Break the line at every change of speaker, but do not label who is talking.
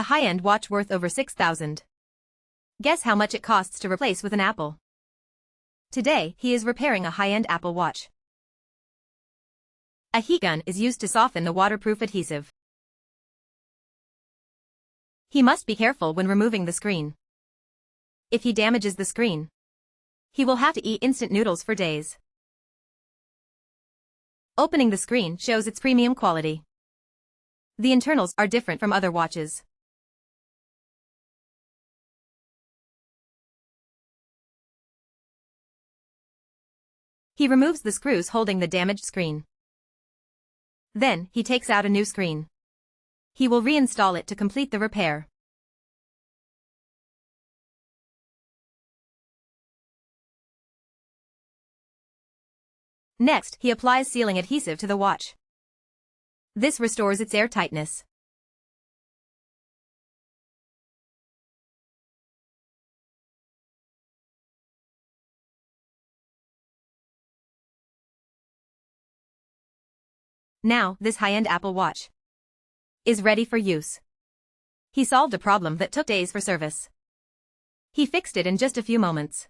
A high-end watch worth over 6,000. Guess how much it costs to replace with an Apple. Today, he is repairing a high-end Apple Watch. A heat gun is used to soften the waterproof adhesive. He must be careful when removing the screen. If he damages the screen, he will have to eat instant noodles for days. Opening the screen shows its premium quality. The internals are different from other watches. He removes the screws holding the damaged screen. Then, he takes out a new screen. He will reinstall it to complete the repair. Next, he applies sealing adhesive to the watch. This restores its airtightness. Now, this high-end Apple Watch is ready for use. He solved a problem that took days for service. He fixed it in just a few moments.